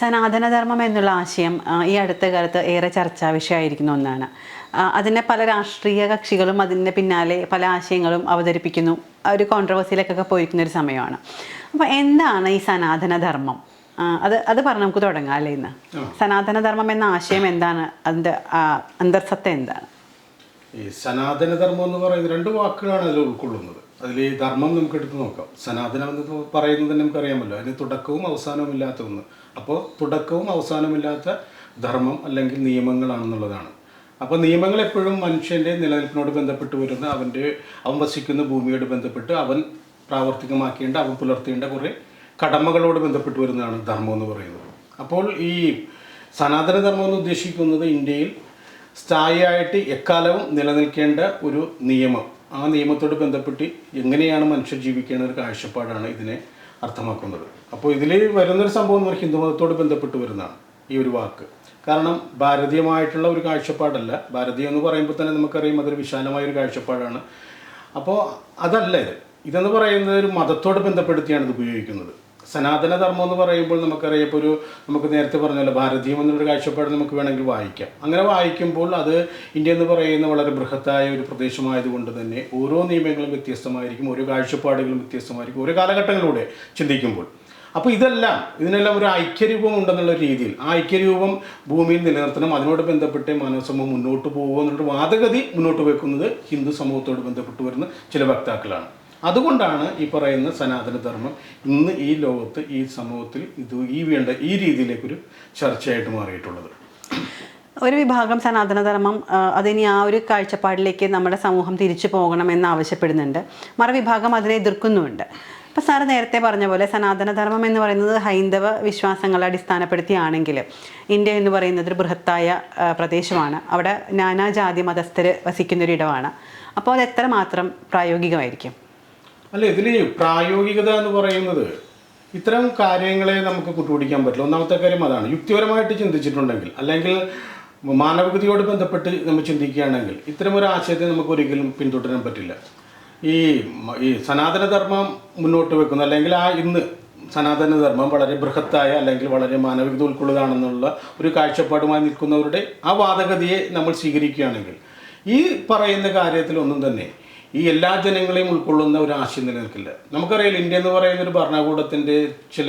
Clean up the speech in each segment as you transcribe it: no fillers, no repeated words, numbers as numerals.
സനാതനധർമ്മം എന്നുള്ള ആശയം ഈ അടുത്ത കാലത്ത് ഏറെ ചർച്ചാ വിഷയമായിരിക്കുന്ന ഒന്നാണ്. അതിനെ പല രാഷ്ട്രീയ കക്ഷികളും അതിൻ്റെ പിന്നാലെ പല ആശയങ്ങളും അവതരിപ്പിക്കുന്നു. ഒരു കോൺട്രവേഴ്സിയിലേക്കൊക്കെ പോയിരിക്കുന്ന ഒരു സമയമാണ്. അപ്പോൾ എന്താണ് ഈ സനാതനധർമ്മം? അത് പറഞ്ഞ് നമുക്ക് തുടങ്ങാം അല്ലേ? ഇന്ന് സനാതനധർമ്മം എന്ന ആശയം എന്താണ്? അതിൻ്റെ അന്തർസത്ത എന്താണ്? ഈ സനാതനധർമ്മം എന്ന് പറയുന്നത് രണ്ട് വാക്കുകളാണ് അതിൽ ഉൾക്കൊള്ളുന്നത്. അതിൽ ഈ ധർമ്മം നമുക്ക് എടുത്ത് നോക്കാം. സനാതനം എന്ന് പറയുന്നത് തന്നെ നമുക്കറിയാമല്ലോ, അതിന് തുടക്കവും അവസാനവും ഇല്ലാത്ത ഒന്ന്. അപ്പോൾ തുടക്കവും അവസാനമില്ലാത്ത ധർമ്മം അല്ലെങ്കിൽ നിയമങ്ങളാണെന്നുള്ളതാണ്. അപ്പോൾ നിയമങ്ങൾ എപ്പോഴും മനുഷ്യൻ്റെ നിലനിൽപ്പിനോട് ബന്ധപ്പെട്ട് വരുന്ന അവൻ വസിക്കുന്ന ഭൂമിയോട് ബന്ധപ്പെട്ട് അവൻ പ്രാവർത്തികമാക്കേണ്ട, അവൻ പുലർത്തേണ്ട കുറേ കടമകളോട് ബന്ധപ്പെട്ട് വരുന്നതാണ് ധർമ്മം എന്ന് പറയുന്നത്. അപ്പോൾ ഈ സനാതനധർമ്മം എന്ന് ഉദ്ദേശിക്കുന്നത് ഇന്ത്യയിൽ സ്ഥായിയായിട്ട് എക്കാലവും നിലനിൽക്കേണ്ട ഒരു നിയമം, ആ നിയമത്തോട് ബന്ധപ്പെട്ട് എങ്ങനെയാണ് മനുഷ്യർ ജീവിക്കേണ്ട ഒരു കാഴ്ചപ്പാടാണ് ഇതിനെ അർത്ഥമാക്കുന്നത്. അപ്പോൾ ഇതിൽ വരുന്നൊരു സംഭവം എന്ന് പറയുന്നത് ഹിന്ദുമതത്തോട് ബന്ധപ്പെട്ട് വരുന്നതാണ് ഈ ഒരു വാക്ക്. കാരണം ഭാരതീയമായിട്ടുള്ള ഒരു കാഴ്ചപ്പാടല്ല. ഭാരതീയം എന്ന് പറയുമ്പോൾ തന്നെ നമുക്കറിയാം അതൊരു വിശാലമായൊരു കാഴ്ചപ്പാടാണ്. അപ്പോൾ അതല്ല ഇതെന്ന് പറയുന്നത് ഒരു മതത്തോട് ബന്ധപ്പെടുത്തിയാണ് ഇത് ഉപയോഗിക്കുന്നത്. സനാതനധർമ്മം എന്ന് പറയുമ്പോൾ നമുക്കറിയാം, ഇപ്പോൾ നമുക്ക് നേരത്തെ പറഞ്ഞല്ലോ ഭാരതീയം എന്നുള്ളൊരു കാഴ്ചപ്പാട് നമുക്ക് വേണമെങ്കിൽ വായിക്കാം. അങ്ങനെ വായിക്കുമ്പോൾ അത് ഇന്ത്യ എന്ന് പറയുന്ന വളരെ ബൃഹത്തായ ഒരു പ്രദേശമായതുകൊണ്ട് തന്നെ ഓരോ നിയമങ്ങളും വ്യത്യസ്തമായിരിക്കും, ഓരോ കാഴ്ചപ്പാടുകളും വ്യത്യസ്തമായിരിക്കും, ഓരോ കാലഘട്ടങ്ങളിലൂടെ ചിന്തിക്കുമ്പോൾ. അപ്പോൾ ഇതിനെല്ലാം ഒരു ഐക്യരൂപം ഉണ്ടെന്നുള്ള രീതിയിൽ ആ ഐക്യരൂപം ഭൂമിയിൽ നിലനിർത്തണം, അതിനോട് ബന്ധപ്പെട്ട് മാനവ സമൂഹം മുന്നോട്ട് പോകുക എന്നുള്ള വാദഗതി മുന്നോട്ട് വെക്കുന്നത് ഹിന്ദു സമൂഹത്തോട് ബന്ധപ്പെട്ട് വരുന്ന ചില വക്താക്കളാണ്. അതുകൊണ്ടാണ് ഈ പറയുന്ന സനാതനധർമ്മം ഇന്ന് ഈ ലോകത്ത്, ഈ സമൂഹത്തിൽ ഈ രീതിയിലേക്കൊരു ചർച്ചയായിട്ട് മാറിയിട്ടുള്ളത്. ഒരു വിഭാഗം സനാതനധർമ്മം അതിനി ആ ഒരു കാഴ്ചപ്പാടിലേക്ക് നമ്മുടെ സമൂഹം തിരിച്ചു പോകണമെന്ന് ആവശ്യപ്പെടുന്നുണ്ട്, മറുവിഭാഗം അതിനെ എതിർക്കുന്നുമുണ്ട്. അപ്പോൾ സാറ് നേരത്തെ പറഞ്ഞ പോലെ സനാതനധർമ്മം എന്ന് പറയുന്നത് ഹൈന്ദവ വിശ്വാസങ്ങളെ അടിസ്ഥാനപ്പെടുത്തിയാണെങ്കിൽ ഇന്ത്യ എന്ന് പറയുന്നത് ഒരു ബൃഹത്തായ പ്രദേശമാണ്. അവിടെ നാനാജാതി മതസ്ഥർ വസിക്കുന്നൊരിടമാണ്. അപ്പോൾ അത് എത്രമാത്രം പ്രായോഗികമായിരിക്കും? അല്ല, ഇതിൽ പ്രായോഗികത എന്ന് പറയുന്നത് ഇത്തരം കാര്യങ്ങളെ നമുക്ക് കൂട്ടുപിടിക്കാൻ പറ്റില്ല. ഒന്നാമത്തെ കാര്യം അതാണ്. യുക്തിപരമായിട്ട് ചിന്തിച്ചിട്ടുണ്ടെങ്കിൽ അല്ലെങ്കിൽ മാനവികതയോട് ബന്ധപ്പെട്ട് നമ്മൾ ചിന്തിക്കുകയാണെങ്കിൽ ഇത്തരമൊരു ആശയത്തെ നമുക്ക് ഒരിക്കലും പിന്തുടരാൻ പറ്റില്ല. ഈ സനാതനധർമ്മം മുന്നോട്ട് വെക്കുന്ന അല്ലെങ്കിൽ ഇന്ന് സനാതനധർമ്മം വളരെ ബൃഹത്തായ അല്ലെങ്കിൽ വളരെ മാനവികത ഉൾക്കൊള്ളുകയാണെന്നുള്ള ഒരു കാഴ്ചപ്പാടുമായി നിൽക്കുന്നവരുടെ ആ വാദഗതിയെ നമ്മൾ സ്വീകരിക്കുകയാണെങ്കിൽ ഈ പറയുന്ന കാര്യത്തിലൊന്നും തന്നെ ഈ എല്ലാ ജനങ്ങളെയും ഉൾക്കൊള്ളുന്ന ഒരു ആശയം നിലനിൽക്കില്ല. നമുക്കറിയാം, ഇന്ത്യ എന്ന് പറയുന്ന ഒരു ഭരണകൂടത്തിൻ്റെ ചില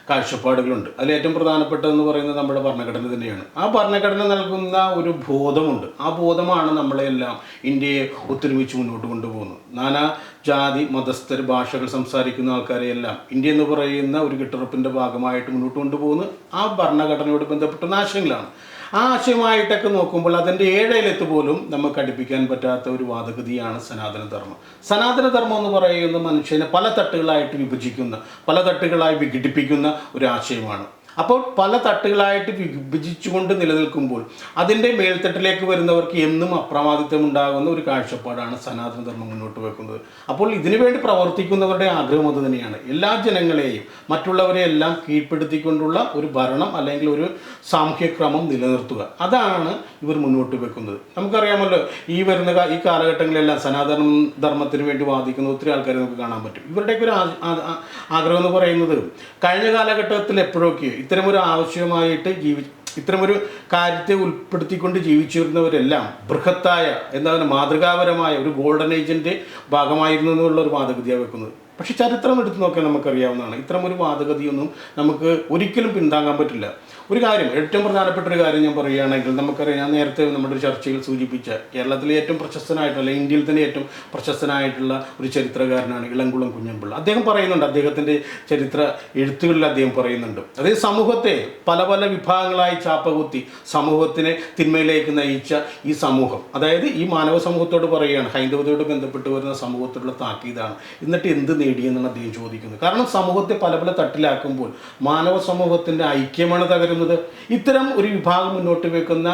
കാഴ്ചപ്പാടുകളുണ്ട്. അതിൽ ഏറ്റവും പ്രധാനപ്പെട്ടതെന്ന് പറയുന്നത് നമ്മുടെ ഭരണഘടന തന്നെയാണ്. ആ ഭരണഘടന നൽകുന്ന ഒരു ബോധമുണ്ട്. ആ ബോധമാണ് നമ്മളെല്ലാം ഇന്ത്യയെ ഒത്തൊരുമിച്ച് മുന്നോട്ട് കൊണ്ടുപോകുന്നത്. നാനാ ജാതി മതസ്ഥർ ഭാഷകൾ സംസാരിക്കുന്ന ആൾക്കാരെയെല്ലാം ഇന്ത്യ എന്ന് പറയുന്ന ഒരു കെട്ടുറപ്പിൻ്റെ ഭാഗമായിട്ട് മുന്നോട്ട് കൊണ്ടുപോകുന്നത് ആ ഭരണഘടനയോട് ബന്ധപ്പെട്ടുന്ന ആശയങ്ങളാണ്. ആ ആശയമായിട്ടൊക്കെ നോക്കുമ്പോൾ അതിൻ്റെ ഏഴയിലെത്ത് പോലും നമുക്ക് അടുപ്പിക്കാൻ പറ്റാത്ത ഒരു വാദഗതിയാണ് സനാതനധർമ്മം. സനാതനധർമ്മം എന്ന് പറയുന്ന മനുഷ്യനെ പല തട്ടുകളായിട്ട് വിഭജിക്കുന്ന, പല തട്ടുകളായി വിഘടിപ്പിക്കുന്ന ഒരു ആശയമാണ്. അപ്പോൾ പല തട്ടുകളായിട്ട് വിഭജിച്ചുകൊണ്ട് നിലനിൽക്കുമ്പോൾ അതിൻ്റെ മേൽത്തട്ടിലേക്ക് വരുന്നവർക്ക് എന്നും അപ്രമാദിത്വം ഉണ്ടാകുന്ന ഒരു കാഴ്ചപ്പാടാണ് സനാതനധർമ്മം മുന്നോട്ട് വെക്കുന്നത്. അപ്പോൾ ഇതിനു വേണ്ടി പ്രവർത്തിക്കുന്നവരുടെ ആഗ്രഹം അത് തന്നെയാണ്. എല്ലാ ജനങ്ങളെയും മറ്റുള്ളവരെയെല്ലാം കീഴ്പ്പെടുത്തിക്കൊണ്ടുള്ള ഒരു ഭരണം അല്ലെങ്കിൽ ഒരു സാമൂഹ്യക്രമം നിലനിർത്തുക, അതാണ് ഇവർ മുന്നോട്ട് വെക്കുന്നത്. നമുക്കറിയാമല്ലോ, ഈ കാലഘട്ടങ്ങളിലെല്ലാം സനാതന ധർമ്മത്തിന് വേണ്ടി വാദിക്കുന്ന ഒത്തിരി ആൾക്കാരെ നമുക്ക് കാണാൻ പറ്റും. ഇവരുടെയൊക്കെ ഒരു ആഗ്രഹം എന്ന് പറയുന്നത് കഴിഞ്ഞ കാലഘട്ടത്തിൽ എപ്പോഴൊക്കെ ഇത്തരമൊരു ആവശ്യമായിട്ട് ഇത്തരമൊരു കാര്യത്തെ ഉൾപ്പെടുത്തിക്കൊണ്ട് ജീവിച്ചിരുന്നവരെല്ലാം ബൃഹത്തായ മാതൃകാപരമായ ഒരു ഗോൾഡൻ ഏജിൻ്റെ ഭാഗമായിരുന്നു എന്നുള്ള ഒരു വാദഗതിയാണ് വെക്കുന്നത്. പക്ഷെ ചരിത്രം എടുത്തു നോക്കാൻ നമുക്കറിയാവുന്നതാണ്, ഇത്തരമൊരു വാദഗതിയൊന്നും നമുക്ക് ഒരിക്കലും പിന്താങ്ങാൻ പറ്റില്ല. ഒരു കാര്യം, ഏറ്റവും പ്രധാനപ്പെട്ട ഒരു കാര്യം ഞാൻ പറയുകയാണെങ്കിൽ, നമുക്കറിയാം, ഞാൻ നേരത്തെ നമ്മുടെ ഒരു ചർച്ചയിൽ സൂചിപ്പിച്ച കേരളത്തിലെ ഏറ്റവും പ്രശസ്തനായിട്ടുള്ള, ഇന്ത്യയിൽ തന്നെ ഏറ്റവും പ്രശസ്തനായിട്ടുള്ള ഒരു ചരിത്രകാരനാണ് ഇളംകുളം കുഞ്ഞൻപിള്ള. അദ്ദേഹം പറയുന്നുണ്ട്, അദ്ദേഹത്തിൻ്റെ ചരിത്ര എഴുത്തുകളിൽ അദ്ദേഹം പറയുന്നുണ്ട്, അതായത് സമൂഹത്തെ പല പല വിഭാഗങ്ങളായി ചാപ്പകുത്തി സമൂഹത്തിനെ തിന്മയിലേക്ക് നയിച്ച ഈ സമൂഹം, അതായത് ഈ മാനവ സമൂഹത്തോട് പറയുകയാണ്, ഹൈന്ദവതയോട് ബന്ധപ്പെട്ട് വരുന്ന സമൂഹത്തോടുള്ള താക്കീതാണ്. എന്നിട്ട് എന്ത് നേടിയെന്നാണ് അദ്ദേഹം ചോദിക്കുന്നത്. കാരണം സമൂഹത്തെ പല പല തട്ടിലാക്കുമ്പോൾ മാനവ സമൂഹത്തിൻ്റെ ഐക്യമാണ് തകരുന്നത്. ഇത്തരം ഒരു വിഭാഗം മുന്നോട്ട് വെക്കുന്ന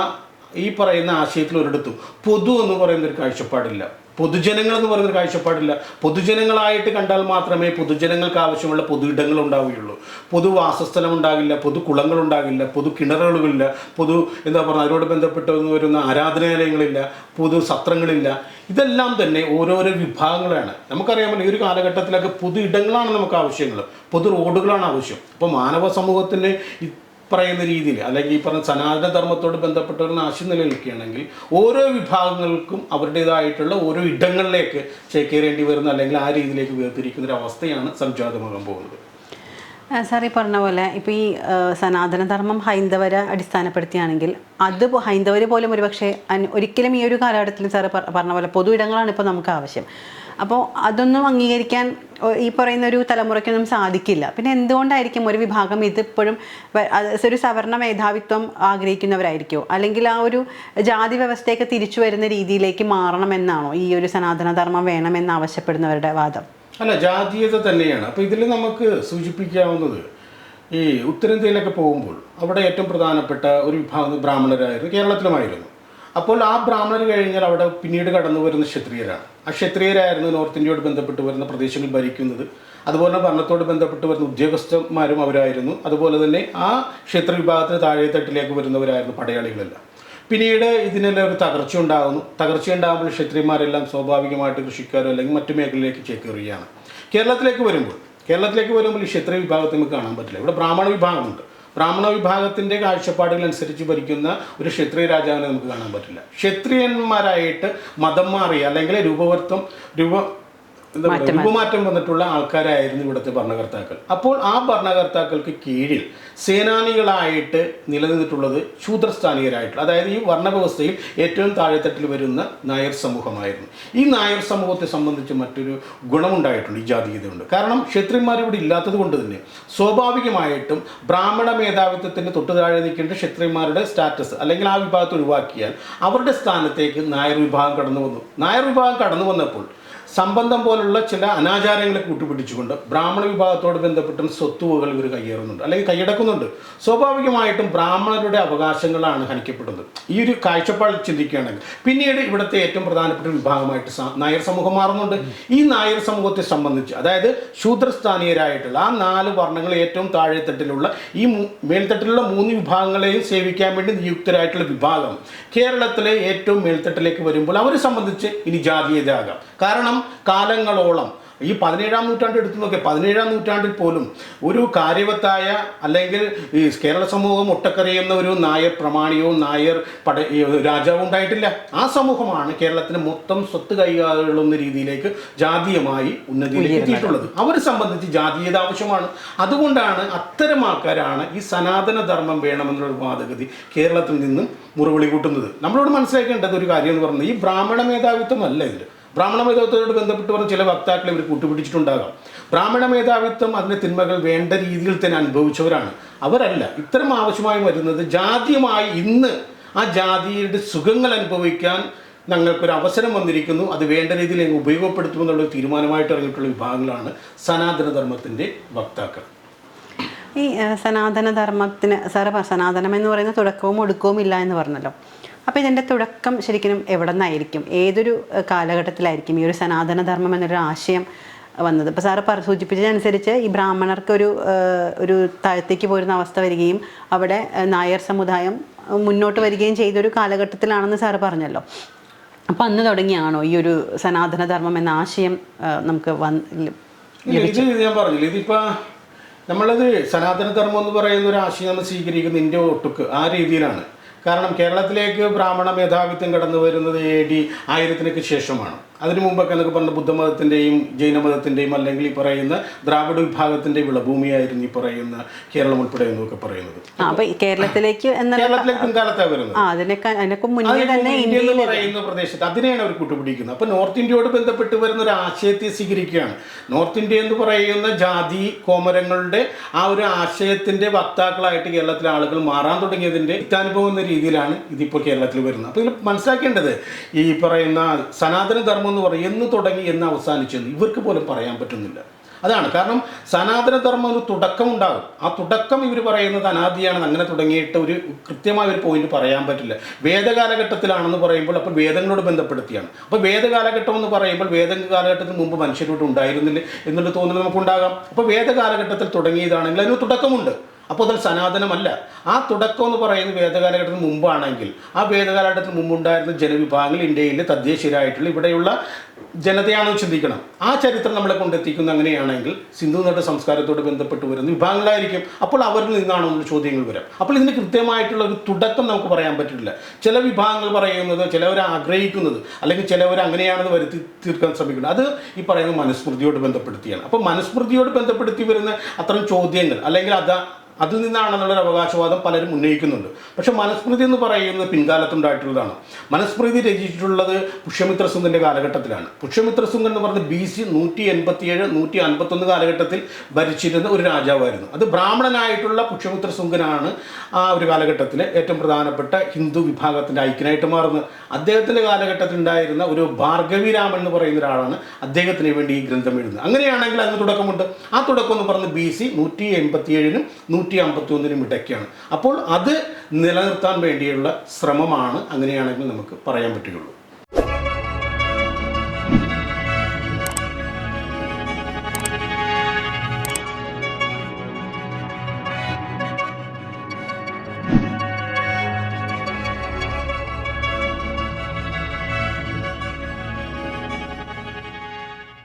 ഈ പറയുന്ന ആശയത്തിൽ ഒരിടത്തും പൊതു എന്ന് പറയുന്ന ഒരു കാഴ്ചപ്പാടില്ല, പൊതുജനങ്ങൾ എന്ന് പറയുന്നൊരു കാഴ്ചപ്പാടില്ല. പൊതുജനങ്ങളായിട്ട് കണ്ടാൽ മാത്രമേ പൊതുജനങ്ങൾക്ക് ആവശ്യമുള്ള പൊതു ഇടങ്ങൾ ഉണ്ടാവുകയുള്ളൂ. പൊതു വാസസ്ഥലം ഉണ്ടാകില്ല, പൊതു കുളങ്ങളുണ്ടാകില്ല, പൊതു കിണറുകളില്ല, അതിനോട് ബന്ധപ്പെട്ട് വരുന്ന ആരാധനാലയങ്ങളില്ല, പൊതു സത്രങ്ങളില്ല. ഇതെല്ലാം തന്നെ ഓരോരോ വിഭാഗങ്ങളാണ്. നമുക്കറിയാമല്ലോ, ഈ ഒരു കാലഘട്ടത്തിലൊക്കെ പൊതു ഇടങ്ങളാണ് നമുക്ക് ആവശ്യങ്ങൾ, പൊതു റോഡുകളാണ് ആവശ്യം. അപ്പോൾ മാനവ സമൂഹത്തിന് പറയുന്ന രീതിയിൽ അല്ലെങ്കിൽ ഈ പറഞ്ഞ സനാതന ധർമ്മത്തോട് ബന്ധപ്പെട്ട ഒരു നാശം നിലനിൽക്കുകയാണെങ്കിൽ ഓരോ വിഭാഗങ്ങൾക്കും അവരുടേതായിട്ടുള്ള ഓരോ ഇടങ്ങളിലേക്ക് ചേക്കേറേണ്ടി വരുന്ന അല്ലെങ്കിൽ ആ രീതിയിലേക്ക് വേർതിരിക്കുന്ന ഒരു അവസ്ഥയാണ് സംജാതമാകാൻ പോകുന്നത്. സാർ ഈ പറഞ്ഞ പോലെ ഇപ്പോൾ ഈ സനാതനധർമ്മം ഹൈന്ദവരെ അടിസ്ഥാനപ്പെടുത്തിയാണെങ്കിൽ അത് ഹൈന്ദവർ പോലും ഒരുപക്ഷെ ഒരിക്കലും ഈ ഒരു കാലഘട്ടത്തിൽ സാറ് പറഞ്ഞ പോലെ പൊതു ഇടങ്ങളാണ് ഇപ്പോൾ നമുക്ക് ആവശ്യം. അപ്പോൾ അതൊന്നും അംഗീകരിക്കാൻ ഈ പറയുന്ന ഒരു തലമുറയ്ക്കൊന്നും സാധിക്കില്ല. പിന്നെ എന്തുകൊണ്ടായിരിക്കും ഒരു വിഭാഗം ഇതിപ്പോഴും ഒരു സവർണ മേധാവിത്വം ആഗ്രഹിക്കുന്നവരായിരിക്കുമോ, അല്ലെങ്കിൽ ആ ഒരു ജാതി വ്യവസ്ഥയൊക്കെ തിരിച്ചു വരുന്ന രീതിയിലേക്ക് മാറണമെന്നാണോ ഈ ഒരു സനാതനധർമ്മം വേണമെന്ന് ആവശ്യപ്പെടുന്നവരുടെ വാദം? അല്ല, ജാതീയത തന്നെയാണ്. അപ്പോൾ ഇതിൽ നമുക്ക് സൂചിപ്പിക്കാവുന്നത് ഈ ഉത്തരേന്ത്യയിലൊക്കെ പോകുമ്പോൾ അവിടെ ഏറ്റവും പ്രധാനപ്പെട്ട ഒരു വിഭാഗം ബ്രാഹ്മണരായിരുന്നു, കേരളത്തിലുമായിരുന്നു. അപ്പോൾ ആ ബ്രാഹ്മണർ കഴിഞ്ഞാൽ അവിടെ പിന്നീട് കടന്നു വരുന്ന ക്ഷത്രിയരാണ്. ആ ക്ഷത്രിയരായിരുന്നു നോർത്ത് ഇന്ത്യയോട് ബന്ധപ്പെട്ട് വരുന്ന പ്രദേശങ്ങൾ ഭരിക്കുന്നത്. അതുപോലെ ഭരണത്തോട് ബന്ധപ്പെട്ട് വരുന്ന ഉദ്യോഗസ്ഥന്മാരും അവരായിരുന്നു. അതുപോലെ തന്നെ ആ ക്ഷത്രിയ വിഭാഗത്തിന് താഴെത്തട്ടിലേക്ക് വരുന്നവരായിരുന്നു പടയാളികളെല്ലാം. പിന്നീട് ഇതിനെല്ലാം ഒരു തകർച്ച ഉണ്ടാകുന്നു. തകർച്ച ഉണ്ടാകുമ്പോൾ ക്ഷത്രിയന്മാരെല്ലാം സ്വാഭാവികമായിട്ട് കൃഷിക്കാരോ അല്ലെങ്കിൽ മറ്റു മേഖലയിലേക്ക് ചേക്കേറുകയാണ്. കേരളത്തിലേക്ക് വരുമ്പോൾ ഈ ക്ഷത്രിയ വിഭാഗത്തെ നമുക്ക് കാണാൻ പറ്റില്ല. ഇവിടെ ബ്രാഹ്മണ വിഭാഗമുണ്ട്. ബ്രാഹ്മണ വിഭാഗത്തിൻ്റെ കാഴ്ചപ്പാടുകൾ അനുസരിച്ച് ഭരിക്കുന്ന ഒരു ക്ഷത്രിയ രാജാവിനെ നമുക്ക് കാണാൻ പറ്റില്ല. ക്ഷത്രിയന്മാരായിട്ട് മതം മാറിയ അല്ലെങ്കിൽ രൂപമാറ്റം വന്നിട്ടുള്ള ആൾക്കാരായിരുന്നു ഇവിടുത്തെ ഭരണകർത്താക്കൾ. അപ്പോൾ ആ ഭരണകർത്താക്കൾക്ക് കീഴിൽ സേനാനികളായിട്ട് നിലനിന്നിട്ടുള്ളത് ശൂദ്രസ്ഥാനീയരായിട്ടുള്ള, അതായത് ഈ വർണ്ണവ്യവസ്ഥയിൽ ഏറ്റവും താഴെത്തട്ടിൽ വരുന്ന നായർ സമൂഹമായിരുന്നു. ഈ നായർ സമൂഹത്തെ സംബന്ധിച്ച് മറ്റൊരു ഗുണമുണ്ടായിട്ടുണ്ട്, ഈ ജാതീയതയുണ്ട്. കാരണം ക്ഷത്രിയന്മാർ ഇവിടെ ഇല്ലാത്തത് കൊണ്ട് തന്നെ സ്വാഭാവികമായിട്ടും ബ്രാഹ്മണ മേധാവിത്വത്തിന് തൊട്ടു താഴെ നിൽക്കേണ്ട ക്ഷത്രിയന്മാരുടെ സ്റ്റാറ്റസ് അല്ലെങ്കിൽ ആ വിഭാഗത്തെ ഒഴിവാക്കിയാൽ അവരുടെ സ്ഥാനത്തേക്ക് നായർ വിഭാഗം കടന്നു വന്നു. നായർ വിഭാഗം കടന്നു വന്നപ്പോൾ സംബന്ധം പോലുള്ള ചില അനാചാരങ്ങളെ കൂട്ടുപിടിച്ചുകൊണ്ട് ബ്രാഹ്മണ വിഭാഗത്തോട് ബന്ധപ്പെട്ടും സ്വത്തുവകൾ ഇവർ കയ്യേറുന്നുണ്ട് അല്ലെങ്കിൽ കൈയടക്കുന്നുണ്ട്. സ്വാഭാവികമായിട്ടും ബ്രാഹ്മണരുടെ അവകാശങ്ങളാണ് ഹനിക്കപ്പെടുന്നത്. ഈ ഒരു കാഴ്ചപ്പാടിൽ ചിന്തിക്കുകയാണെങ്കിൽ പിന്നീട് ഇവിടുത്തെ ഏറ്റവും പ്രധാനപ്പെട്ട ഒരു വിഭാഗമായിട്ട് നായർ സമൂഹം മാറുന്നുണ്ട്. ഈ നായർ സമൂഹത്തെ സംബന്ധിച്ച്, അതായത് ശൂദ്രസ്ഥാനീയരായിട്ടുള്ള ആ 4 വർണ്ണങ്ങൾ ഏറ്റവും താഴെത്തട്ടിലുള്ള ഈ മേൽത്തട്ടിലുള്ള 3 വിഭാഗങ്ങളെയും സേവിക്കാൻ വേണ്ടി നിയുക്തരായിട്ടുള്ള വിഭാഗം കേരളത്തിലെ ഏറ്റവും മേൽത്തട്ടിലേക്ക് വരുമ്പോൾ അവരെ സംബന്ധിച്ച് ഇനി ജാതീയത ആകാം. കാരണം കാലങ്ങളോളം ഈ 17-ാം നൂറ്റാണ്ട് എടുത്തു നോക്കിയാൽ 17-ാം നൂറ്റാണ്ടിൽ പോലും ഒരു കാര്യവത്തായ അല്ലെങ്കിൽ ഈ കേരള സമൂഹം ഒട്ടക്കറിയുന്ന ഒരു നായർ പ്രമാണിയവും നായർ രാജാവും ഉണ്ടായിട്ടില്ല. ആ സമൂഹമാണ് കേരളത്തിന് മൊത്തം സ്വത്ത് കൈകാളുന്ന രീതിയിലേക്ക് ജാതീയമായി ഉന്നതിയിലേക്ക് എത്തിയിട്ടുള്ളത്. അവരെ സംബന്ധിച്ച് ജാതീയത ആവശ്യമാണ്. അതുകൊണ്ടാണ് അത്തരം ആൾക്കാരാണ് ഈ സനാതന ധർമ്മം വേണമെന്നുള്ള വാദഗതി കേരളത്തിൽ നിന്നും മുറവിളി കൂട്ടുന്നത്. നമ്മളോട് മനസ്സിലാക്കേണ്ടത് ഒരു കാര്യം എന്ന് പറയുന്നത് ഈ ബ്രാഹ്മണ മേധാവിത്വം അല്ല ഇത്. ബ്രാഹ്മണ മേധാവിത്വത്തോട് ബന്ധപ്പെട്ട് പറഞ്ഞ ചില വക്താക്കളെ ഇവർ കൂട്ടുപിടിച്ചിട്ടുണ്ടാകാം. ബ്രാഹ്മണ മേധാവിത്വം അതിൻ്റെ തിന്മകൾ വേണ്ട രീതിയിൽ തന്നെ അനുഭവിച്ചവരാണ്. അവരല്ല. ഇത്തരം ആവശ്യമായി വരുന്നത് ജാതീയമായി ഇന്ന് ആ ജാതിയുടെ സുഖങ്ങൾ അനുഭവിക്കാൻ ഞങ്ങൾക്കൊരു അവസരം വന്നിരിക്കുന്നു, അത് വേണ്ട രീതിയിൽ ഞങ്ങൾ ഉപയോഗപ്പെടുത്തുമെന്നുള്ള തീരുമാനമായിട്ട് ഇറങ്ങിയിട്ടുള്ള വിഭാഗങ്ങളാണ് സനാതനധർമ്മത്തിൻ്റെ വക്താക്കൾ. ഈ സനാതനധർമ്മത്തിന് സാറ് സനാതനം എന്ന് പറയുന്ന തുടക്കവും ഒടുക്കവും ഇല്ല എന്ന് പറഞ്ഞല്ലോ. അപ്പോൾ ഇതിൻ്റെ തുടക്കം ശരിക്കും എവിടെ നിന്നായിരിക്കും, ഏതൊരു കാലഘട്ടത്തിലായിരിക്കും ഈ ഒരു സനാതനധർമ്മം എന്നൊരു ആശയം വന്നത്? ഇപ്പോൾ സാറ് സൂചിപ്പിച്ചതനുസരിച്ച് ഈ ബ്രാഹ്മണർക്ക് ഒരു താഴത്തേക്ക് പോരുന്ന അവസ്ഥ വരികയും അവിടെ നായർ സമുദായം മുന്നോട്ട് വരികയും ചെയ്തൊരു കാലഘട്ടത്തിലാണെന്ന് സാറ് പറഞ്ഞല്ലോ. അപ്പോൾ അന്ന് തുടങ്ങിയാണോ ഈ ഒരു സനാതനധർമ്മം എന്ന ആശയം നമുക്ക് ഇത് ഞാൻ പറഞ്ഞില്ല, ഇതിപ്പോൾ നമ്മളത് സനാതനധർമ്മം എന്ന് പറയുന്ന ഒരു ആശയം നമ്മൾ സ്വീകരിക്കുന്ന ഇന്ത്യ ഒട്ടുക്ക് ആ രീതിയിലാണ്. കാരണം കേരളത്തിലേക്ക് ബ്രാഹ്മണ മേധാവിത്വം കടന്നു വരുന്നത് AD 1000 ശേഷമാണ്. അതിനു മുമ്പൊക്കെ എന്നൊക്കെ പറഞ്ഞ ബുദ്ധമതത്തിൻ്റെയും ജൈനമതത്തിൻ്റെയും അല്ലെങ്കിൽ ഈ പറയുന്ന ദ്രാവിഡ വിഭാഗത്തിൻ്റെ വിളഭൂമിയായിരുന്നു ഈ പറയുന്ന കേരളം ഉൾപ്പെടെ എന്നൊക്കെ പറയുന്നത്. കേരളത്തിലേക്ക് പിൻകാലത്താണ് വരുന്നത്. ഇന്ത്യ എന്ന് പറയുന്ന പ്രദേശത്ത് അതിനെയാണ് അവർ കൂട്ടുപിടിക്കുന്നത്. അപ്പോൾ നോർത്ത് ഇന്ത്യയോട് ബന്ധപ്പെട്ട് വരുന്ന ഒരു ആശയത്തെ സ്വീകരിക്കുകയാണ്. നോർത്ത് ഇന്ത്യ എന്ന് പറയുന്ന ജാതി കോമരങ്ങളുടെ ആ ഒരു ആശയത്തിൻ്റെ വക്താക്കളായിട്ട് കേരളത്തിലെ ആളുകൾ മാറാൻ തുടങ്ങിയതിൻ്റെ ഇത്താനുഭവം എന്ന രീതിയിലാണ് ഇതിപ്പോൾ കേരളത്തിൽ വരുന്നത്. അപ്പോൾ ഇതിൽ മനസ്സിലാക്കേണ്ടത് ഈ പറയുന്ന സനാതന ധർമ്മം എന്ന് പറയും എന്ന് തുടങ്ങി എന്ന് അവസാനിച്ചെന്ന് ഇവർക്ക് പോലും പറയാൻ പറ്റുന്നില്ല. അതാണ് കാരണം സനാതനധർമ്മം ഒരു തുടക്കം ഉണ്ടാകും. ആ തുടക്കം ഇവർ പറയുന്നത് അനാദിയാണെന്ന് അങ്ങനെ തുടങ്ങിയിട്ട് ഒരു കൃത്യമായ ഒരു പോയിന്റ് പറയാൻ പറ്റില്ല. വേദകാലഘട്ടത്തിലാണെന്ന് പറയുമ്പോൾ അപ്പോൾ വേദങ്ങളോട് ബന്ധപ്പെടുത്തിയാണ്. അപ്പോൾ വേദകാലഘട്ടം എന്ന് പറയുമ്പോൾ വേദകാലഘട്ടത്തിന് മുമ്പ് മനുഷ്യരോട് ഉണ്ടായിരുന്നില്ല എന്നുള്ള തോന്നൽ നമുക്കുണ്ടാകാം. അപ്പോൾ വേദകാലഘട്ടത്തിൽ തുടങ്ങിയതാണെങ്കിൽ അതിന് തുടക്കമുണ്ട്. അപ്പോൾ അത് സനാതനമല്ല. ആ തുടക്കം എന്ന് പറയുന്നത് വേദകാലഘട്ടത്തിന് മുമ്പാണെങ്കിൽ ആ വേദകാലഘട്ടത്തിന് മുമ്പുണ്ടായിരുന്ന ജനവിഭാഗങ്ങൾ ഇന്ത്യയിലെ തദ്ദേശീയരായിട്ടുള്ള ഇവിടെയുള്ള ജനതയാണെന്ന് ചിന്തിക്കണം. ആ ചരിത്രം നമ്മളെ കൊണ്ടെത്തിക്കുന്ന അങ്ങനെയാണെങ്കിൽ സിന്ധു നദി സംസ്കാരത്തോട് ബന്ധപ്പെട്ട് വരുന്ന വിഭാഗങ്ങളായിരിക്കും. അപ്പോൾ അവരിൽ നിന്നാണോ എന്നുള്ള ചോദ്യങ്ങൾ വരാം. അപ്പോൾ ഇതിന് കൃത്യമായിട്ടുള്ള ഒരു തുടക്കം നമുക്ക് പറയാൻ പറ്റില്ല. ചില വിഭാഗങ്ങൾ പറയുന്നത്, ചിലവർ ആഗ്രഹിക്കുന്നത്, അല്ലെങ്കിൽ ചിലവർ അങ്ങനെയാണെന്ന് വരുത്തി തീർക്കാൻ ശ്രമിക്കുന്നത്, അത് ഈ പറയുന്ന മനുസ്മൃതിയോട് ബന്ധപ്പെടുത്തിയാണ്. അപ്പോൾ മനുസ്മൃതിയോട് ബന്ധപ്പെടുത്തി വരുന്ന അത്തരം ചോദ്യങ്ങൾ, അല്ലെങ്കിൽ അതിൽ നിന്നാണെന്നുള്ളൊരു അവകാശവാദം പലരും ഉന്നയിക്കുന്നുണ്ട്. പക്ഷെ മനുസ്മൃതി എന്ന് പറയുന്നത് പിൻകാലത്തുണ്ടായിട്ടുള്ളതാണ്. മനുസ്മൃതി രചിച്ചിട്ടുള്ളത് പുഷ്യമിത്രശുംഗൻ്റെ കാലഘട്ടത്തിലാണ്. പുഷ്യമിത്രശുംഗൻ എന്ന് പറഞ്ഞത് BC 187 151 കാലഘട്ടത്തിൽ ഭരിച്ചിരുന്ന ഒരു രാജാവായിരുന്നു. അത് ബ്രാഹ്മണനായിട്ടുള്ള പുഷ്യമിത്രശുംഗനാണ് ആ ഒരു കാലഘട്ടത്തിൽ ഏറ്റവും പ്രധാനപ്പെട്ട ഹിന്ദു വിഭാഗത്തിൻ്റെ ഐക്യനായിട്ട് മാറുന്നത്. അദ്ദേഹത്തിൻ്റെ കാലഘട്ടത്തിൽ ഉണ്ടായിരുന്ന ഒരു ഭാർഗവി രാമൻ എന്ന് പറയുന്ന ഒരാളാണ് അദ്ദേഹത്തിന് വേണ്ടി ഈ ഗ്രന്ഥം എഴുതുന്നത്. അങ്ങനെയാണെങ്കിൽ അതിന് തുടക്കമുണ്ട്. ആ തുടക്കം എന്ന് പറഞ്ഞത് BC 187 151 ഇടയ്ക്കാണ്. അപ്പോൾ അത് നിലനിർത്താൻ വേണ്ടിയുള്ള ശ്രമമാണ് അങ്ങനെയാണെങ്കിൽ നമുക്ക് പറയാൻ പറ്റുകയുള്ളൂ.